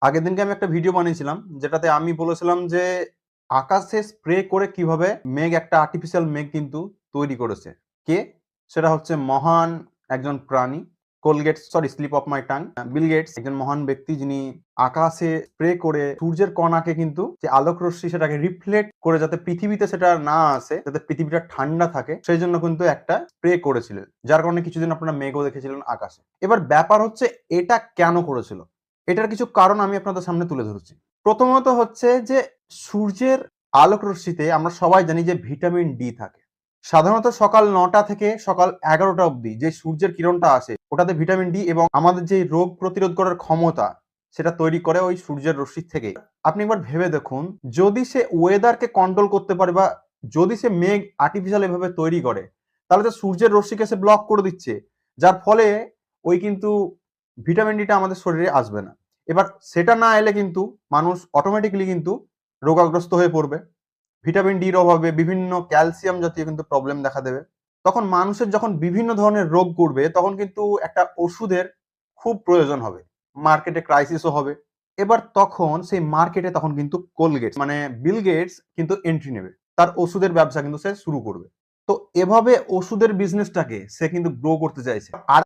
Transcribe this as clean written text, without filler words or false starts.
আগের দিনকে আমি একটা ভিডিও বানিয়েছিলাম যেটাতে আমি বলেছিলাম যে আকাশে স্প্রে করে কিভাবে মেঘ একটা আর্টিফিশিয়াল মেঘ কিন্তু তৈরি করেছে। কে? সেটা হচ্ছে মহান একজন প্রাণী। Slip of my tongue. Bill Gates একজন মহান ব্যক্তি যিনি আকাশে স্প্রে করে সূর্যের কণাকে কিন্তু যে আলোক রশ্মি সেটাকে রিফ্লেক্ট করে যাতে পৃথিবীতে সেটা না আসে, যাতে পৃথিবীটা ঠান্ডা থাকে, সেই জন্য কিন্তু একটা স্প্রে করেছিলেন। যার কারণে কিছুদিন আপনারা মেঘও দেখেছিলেন আকাশে। এবার ব্যাপার হচ্ছে এটা কেন করেছিল? এটার কিছু কারণ আমি আপনাদের সামনে তুলে ধরছি। প্রথমত হচ্ছে যে সূর্যের আলোক রশ্মিতে আমরা সবাই জানি যে ভিটামিন ডি থাকে। সাধারণত সকাল ৯টা থেকে সকাল ১১টা অবধি যে সূর্যের কিরণটা আসে ওটাতে ভিটামিন ডি এবং আমাদের যে রোগ প্রতিরোধ করার ক্ষমতা সেটা তৈরি করে ওই সূর্যের রশ্মি থেকেই। আপনি একবার ভেবে দেখুন, যদি সে ওয়েদারকে কন্ট্রোল করতে পারে বা যদি সে মেঘ আর্টিফিশিয়াল এভাবে তৈরি করে, তাহলে তো সূর্যের রশ্মিকে সে ব্লক করে দিচ্ছে, যার ফলে ওই কিন্তু ভিটামিন ডিটা আমাদের শরীরে আসবে না। এবার সেটা না এলে কিন্তু মানুষ অটোমেটিক্যালি কিন্তু রোগাগ্রস্ত হয়ে পড়বে। ভিটামিন ডির অভাবে বিভিন্ন ক্যালসিয়াম জাতীয় কিন্তু প্রবলেম দেখা দেবে। তখন মানুষের যখন বিভিন্ন ধরনের রোগ করবে তখন কিন্তু একটা ওষুধের খুব প্রয়োজন হবে। মার্কেটে ক্রাইসিসও হবে। এবার তখন সেই মার্কেটে তখন কিন্তু কোলগেটস মানে বিল গেটস কিন্তু এন্ট্রি নেবে। তার ওষুধের ব্যবসা কিন্তু সে শুরু করবে। তো এভাবে ওষুধের বিজনেসটাকে সে কিন্তু গ্রো করতে চাইছে। আর